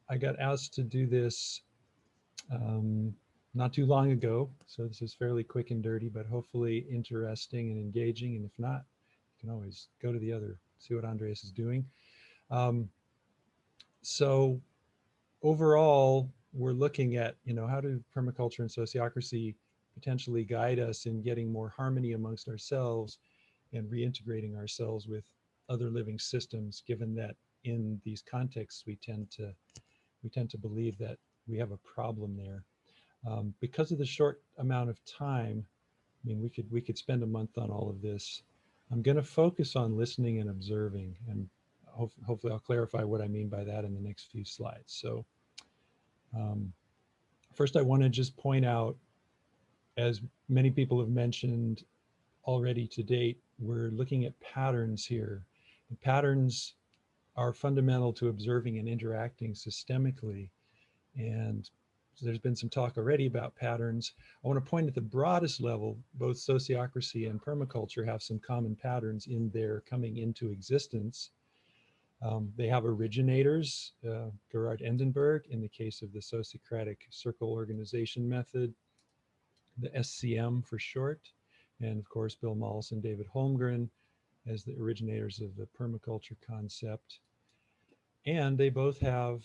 I got asked to do this um, not too long ago, so this is fairly quick and dirty, but hopefully interesting and engaging. And if not, you can always go to the other, see what Andreas is doing. Um, so overall, we're looking at, how do permaculture and sociocracy potentially guide us in getting more harmony amongst ourselves and reintegrating ourselves with other living systems, given that in these contexts we tend to believe that we have a problem there. Because of the short amount of time, I mean, we could spend a month on all of this. I'm going to focus on listening and observing, and hopefully I'll clarify what I mean by that in the next few slides. So um, first, I want to just point out, as many people have mentioned already to date, we're looking at patterns here. And patterns are fundamental to observing and interacting systemically. And so there's been some talk already about patterns. I want to point at the broadest level, both sociocracy and permaculture have some common patterns in their coming into existence. They have originators, Gerard Endenberg, in the case of the Sociocratic Circle Organization Method, the SCM for short, and of course, Bill Mollison and David Holmgren as the originators of the permaculture concept. And they both have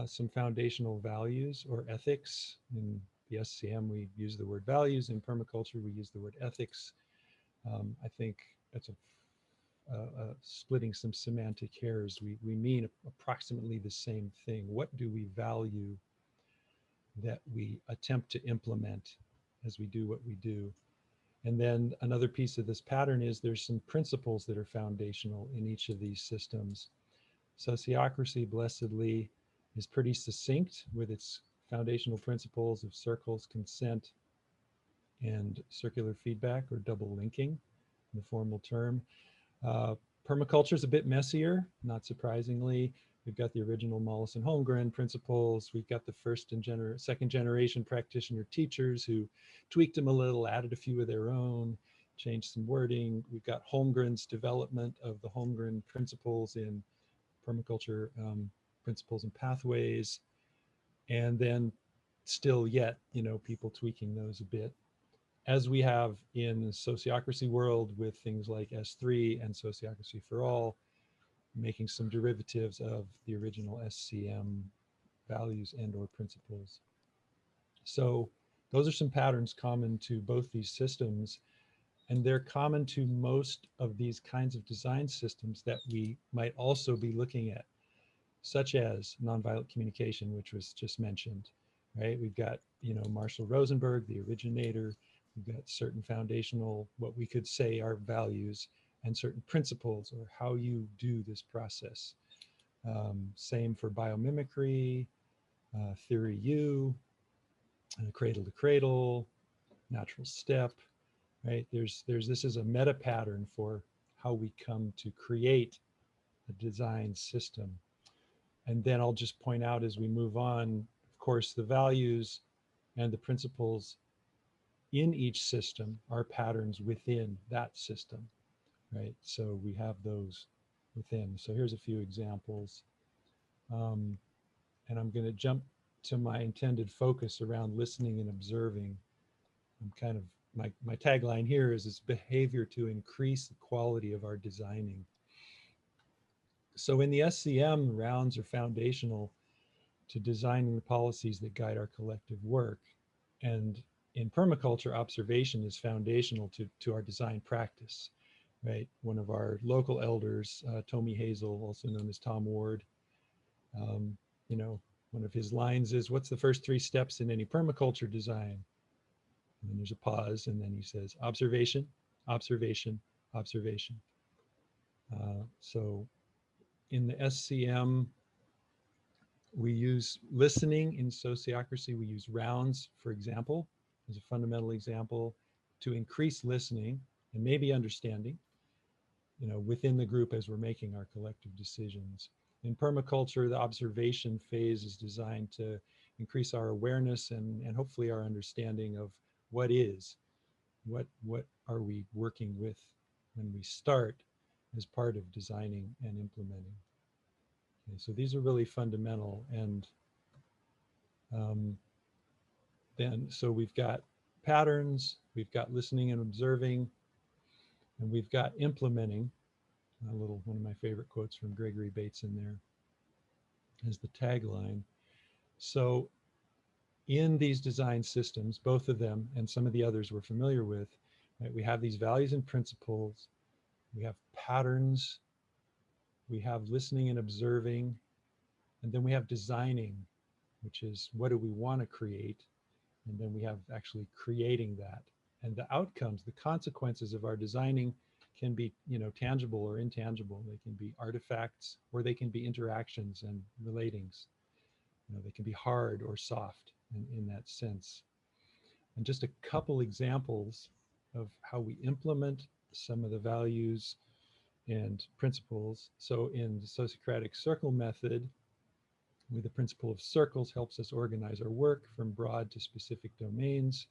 some foundational values or ethics. In the SCM, we use the word values. In permaculture, we use the word ethics. I think that's splitting some semantic hairs. We mean approximately the same thing. What do we value that we attempt to implement as we do what we do? And then another piece of this pattern is there's some principles that are foundational in each of these systems. Sociocracy, blessedly, is pretty succinct with its foundational principles of circles, consent, and circular feedback or double linking, the formal term. Uh, Permaculture is a bit messier, not surprisingly. We've got the original Mollison Holmgren principles. We've got the first and second generation practitioner teachers who tweaked them a little, added a few of their own, changed some wording. We've got Holmgren's development of the Holmgren principles in permaculture principles and pathways. And then still yet, people tweaking those a bit, as we have in the sociocracy world with things like S3 and Sociocracy for All, making some derivatives of the original SCM values and or principles. So those are some patterns common to both these systems, and they're common to most of these kinds of design systems that we might also be looking at, such as nonviolent communication, which was just mentioned, right? We've got, Marshall Rosenberg, the originator. We've got certain foundational, what we could say are values, and certain principles or how you do this process. Same for biomimicry, theory U, cradle to cradle, natural step, right? This is a meta pattern for how we come to create a design system. And then I'll just point out as we move on, of course, the values and the principles in each system are patterns within that system, right? So we have those within. So here's a few examples. Um, and I'm going to jump to my intended focus around listening and observing. I'm kind of, my tagline here is this behavior to increase the quality of our designing. So in the SCM, rounds are foundational to designing the policies that guide our collective work. And in permaculture, observation is foundational to our design practice, right? One of our local elders, Tommy Hazel, also known as Tom Ward, um, one of his lines is, what's the first three steps in any permaculture design? And then there's a pause, and then he says, observation, observation, observation. So in the SCM, we use listening. In sociocracy, we use rounds, for example, as a fundamental example, to increase listening and maybe understanding, within the group as we're making our collective decisions. In permaculture, the observation phase is designed to increase our awareness and hopefully our understanding of what is, what are we working with when we start as part of designing and implementing. Okay, so these are really fundamental. And um, then, so we've got patterns, we've got listening and observing, and we've got implementing. A little, one of my favorite quotes from Gregory Bateson there is the tagline. So in these design systems, both of them and some of the others we're familiar with, right, we have these values and principles, we have patterns, we have listening and observing, and then we have designing, which is what do we want to create, and then we have actually creating that. And the outcomes, the consequences of our designing can be, you know, tangible or intangible. They can be artifacts, or they can be interactions and relatings. You know, they can be hard or soft in that sense. And just a couple examples of how we implement some of the values and principles. So in the Sociocratic circle method, with the principle of circles helps us organize our work from broad to specific domains.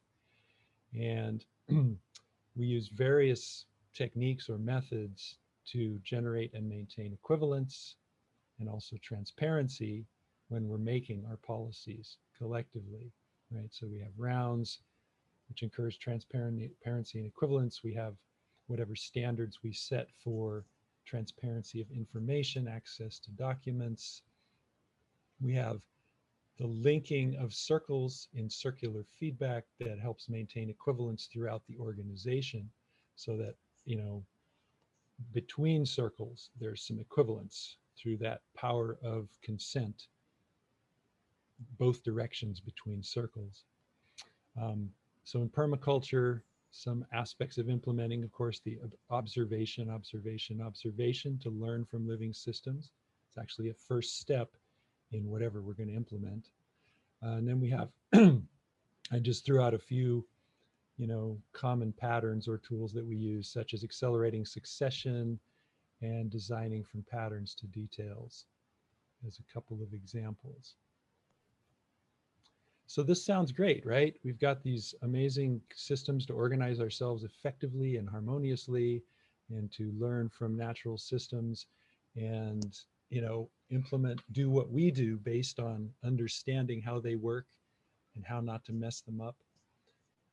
And we use various techniques or methods to generate and maintain equivalence and also transparency when we're making our policies collectively, right? So we have rounds, which encourage transparency and equivalence. We have whatever standards we set for transparency of information, access to documents. We have the linking of circles in circular feedback that helps maintain equivalence throughout the organization, so that, you know, between circles, there's some equivalence through that power of consent, both directions between circles. Um, so in permaculture, some aspects of implementing, of course, the observation to learn from living systems. It's actually a first step in whatever we're going to implement. And then we have, I just threw out a few, you know, common patterns or tools that we use, such as accelerating succession and designing from patterns to details, as a couple of examples. So this sounds great, right? We've got these amazing systems to organize ourselves effectively and harmoniously, and to learn from natural systems, and, you know, implement, do what we do based on understanding how they work and how not to mess them up.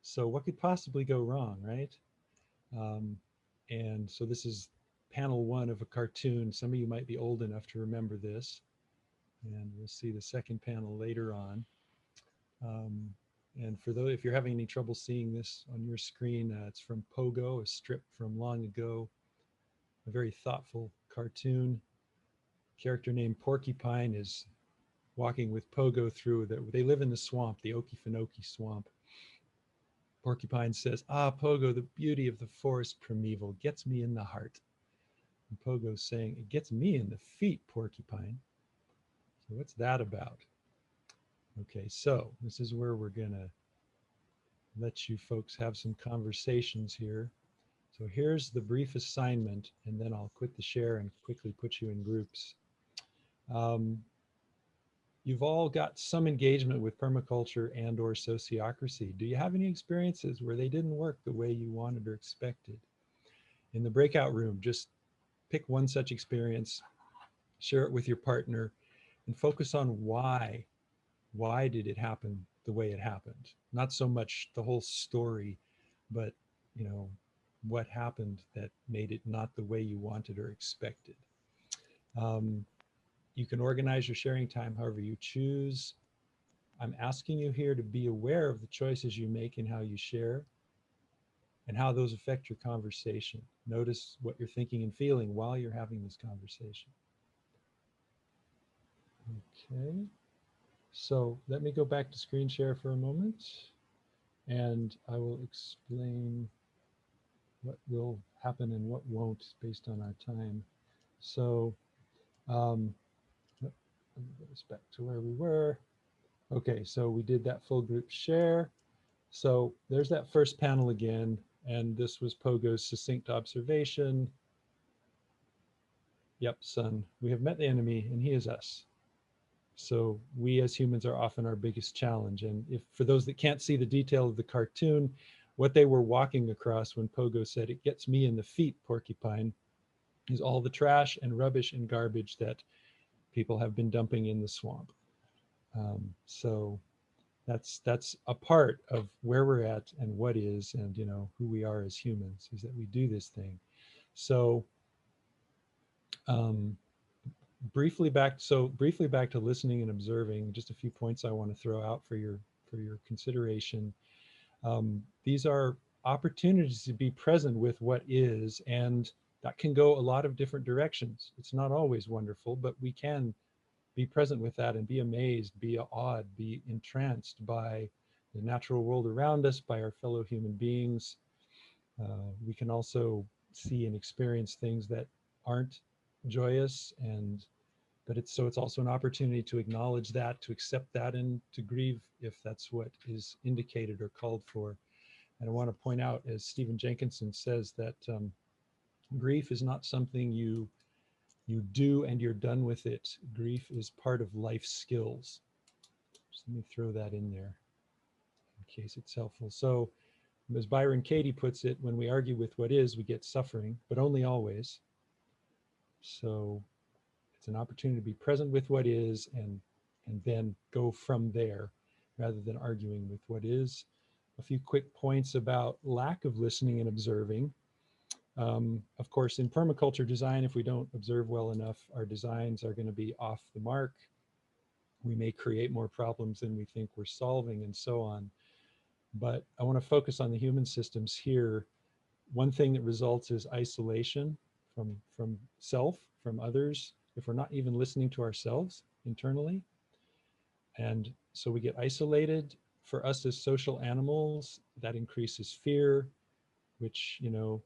So what could possibly go wrong, right? And so this is panel one of a cartoon. Some of you might be old enough to remember this, and we'll see the second panel later on. And for those, if you're having any trouble seeing this on your screen, it's from Pogo, a strip from long ago, a very thoughtful cartoon. Character named Porcupine is walking with Pogo through they live in the swamp, the Okefenokee swamp. Porcupine says, "Ah, Pogo, the beauty of the forest primeval gets me in the heart." And Pogo's saying, "It gets me in the feet, Porcupine." So what's that about? Okay, so this is where we're gonna let you folks have some conversations here. So here's the brief assignment, and then I'll quit the share and quickly put you in groups. You've all got some engagement with permaculture and or sociocracy. Do you have any experiences where they didn't work the way you wanted or expected? In the breakout room, just pick one such experience, share it with your partner, and focus on why. Why did it happen the way it happened? Not so much the whole story, but, you know, what happened that made it not the way you wanted or expected. You can organize your sharing time however you choose. I'm asking you here to be aware of the choices you make and how you share, and how those affect your conversation. Notice what you're thinking and feeling while you're having this conversation. Okay, so let me go back to screen share for a moment, and I will explain what will happen and what won't based on our time. So let me get us back to where we were. Okay, so we did that full group share. So there's that first panel again, and this was Pogo's succinct observation. Yep, son, we have met the enemy, and he is us. So we as humans are often our biggest challenge. And if, for those that can't see the detail of the cartoon, what they were walking across when Pogo said, "It gets me in the feet, Porcupine," is all the trash and rubbish and garbage that people have been dumping in the swamp. So that's a part of where we're at and what is, and you know who we are as humans, is that we do this thing. So um, briefly back to listening and observing. Just a few points I want to throw out for your consideration. These are opportunities to be present with what is, and that can go a lot of different directions. It's not always wonderful, but we can be present with that and be amazed, be awed, be entranced by the natural world around us, by our fellow human beings. We can also see and experience things that aren't joyous, and but it's also an opportunity to acknowledge that, to accept that, and to grieve if that's what is indicated or called for. And I want to point out, as Stephen Jenkinson says, that grief is not something you do and you're done with it. Grief is part of life skills. Just let me throw that in there in case it's helpful. So, as Byron Katie puts it, when we argue with what is, we get suffering, but only always. So it's an opportunity to be present with what is, and then go from there rather than arguing with what is. A few quick points about lack of listening and observing. Of course, in permaculture design, if we don't observe well enough, our designs are going to be off the mark. We may create more problems than we think we're solving, and so on. But I want to focus on the human systems here. One thing that results is isolation from self, from others, if we're not even listening to ourselves internally. And so we get isolated. For us as social animals, that increases fear, which, you know,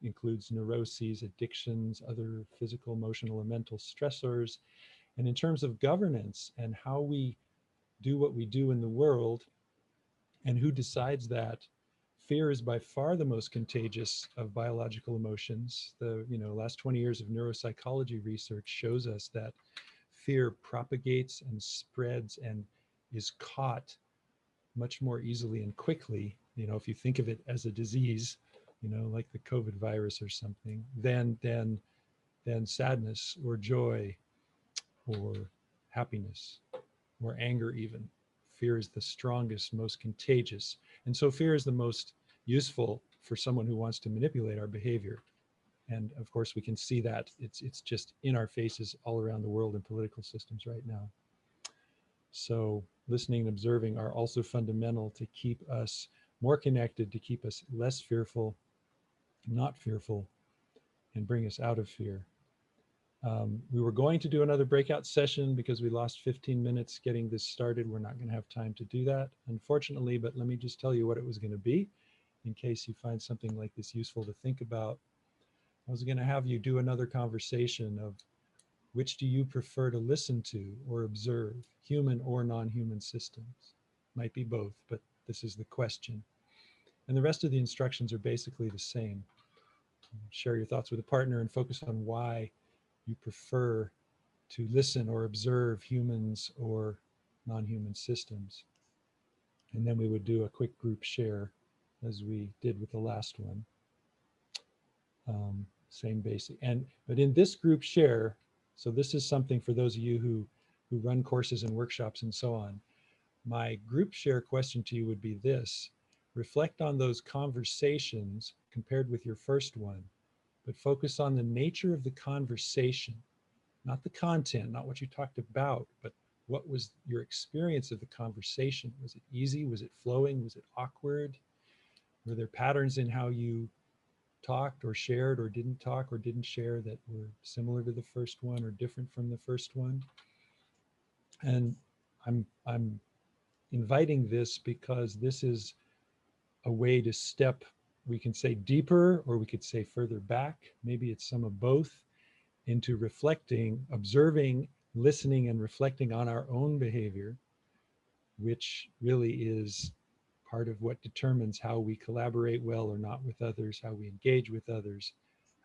includes neuroses, addictions, other physical, emotional, and mental stressors. And in terms of governance and how we do what we do in the world and who decides that, fear is by far the most contagious of biological emotions. The last 20 years of neuropsychology research shows us that fear propagates and spreads and is caught much more easily and quickly, if you think of it as a disease, like the COVID virus or something, than sadness or joy or happiness or anger even. Fear is the strongest, most contagious. And so fear is the most useful for someone who wants to manipulate our behavior. And of course, we can see that it's just in our faces all around the world in political systems right now. So listening and observing are also fundamental to keep us more connected, to keep us less fearful, not fearful, and bring us out of fear. We were going to do another breakout session because we lost 15 minutes getting this started. We're not going to have time to do that, unfortunately, but let me just tell you what it was going to be in case you find something like this useful to think about. I was going to have you do another conversation of which do you prefer to listen to or observe, human or non-human systems? Might be both, but this is the question. And the rest of the instructions are basically the same. Share your thoughts with a partner and focus on why you prefer to listen or observe humans or non-human systems. And then we would do a quick group share as we did with the last one. Same basic. But in this group share, so this is something for those of you who run courses and workshops and so on. My group share question to you would be this: reflect on those conversations compared with your first one, but focus on the nature of the conversation, not the content, not what you talked about, but what was your experience of the conversation? Was it easy? Was it flowing? Was it awkward? Were there patterns in how you talked or shared or didn't talk or didn't share that were similar to the first one or different from the first one? And I'm inviting this because this is a way to step, we can say deeper, or we could say further back. Maybe it's some of both, into reflecting, observing, listening, and reflecting on our own behavior, which really is part of what determines how we collaborate well or not with others, how we engage with others,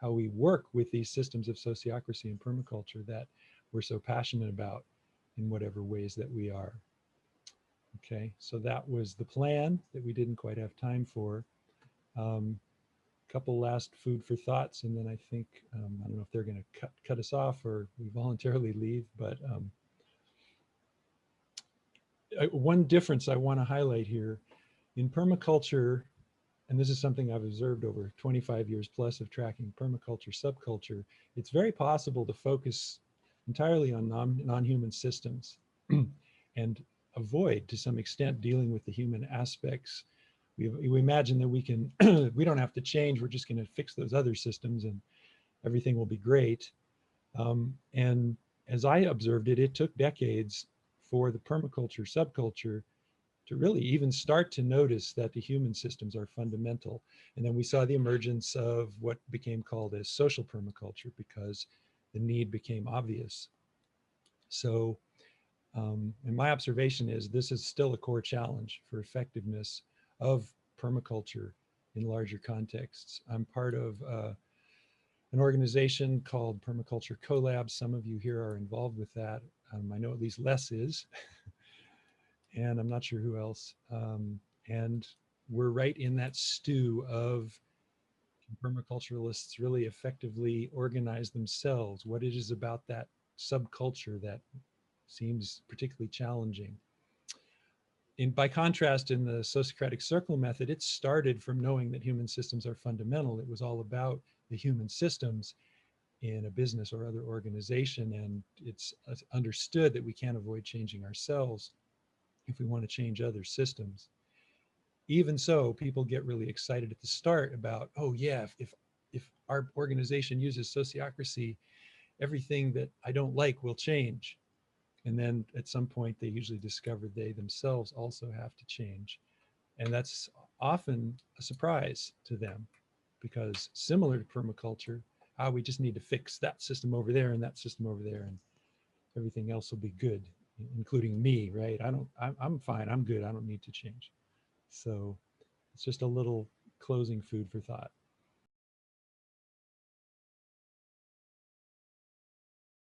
how we work with these systems of sociocracy and permaculture that we're so passionate about in whatever ways that we are. Okay, so that was the plan that we didn't quite have time for. couple last food for thoughts, and then I think I don't know if they're going to cut us off or we voluntarily leave. But one difference I want to highlight here in permaculture, and this is something I've observed over 25 years plus of tracking permaculture subculture, it's very possible to focus entirely on non-human systems and avoid, to some extent, dealing with the human aspects. We imagine that we can, we don't have to change, we're just going to fix those other systems and everything will be great. And as I observed it, it took decades for the permaculture subculture to really even start to notice that the human systems are fundamental. And then we saw the emergence of what became called as social permaculture because the need became obvious. So, and my observation is this is still a core challenge for effectiveness of permaculture in larger contexts. I'm part of an organization called Permaculture Collab. Some of you here are involved with that. I know at least Les is. And I'm not sure who else. And we're right in that stew of permaculturalists really effectively organize themselves, what it is about that subculture that seems particularly challenging. By contrast, in the Sociocratic circle method, it started from knowing that human systems are fundamental. It was all about the human systems in a business or other organization, and it's understood that we can't avoid changing ourselves if we want to change other systems. Even so, people get really excited at the start about, oh yeah, if our organization uses sociocracy, everything that I don't like will change. And then at some point, they usually discover they themselves also have to change. And that's often a surprise to them because similar to permaculture, we just need to fix that system over there and that system over there, and everything else will be good, including me, right? I'm fine, I'm good, I don't need to change. So it's just a little closing food for thought.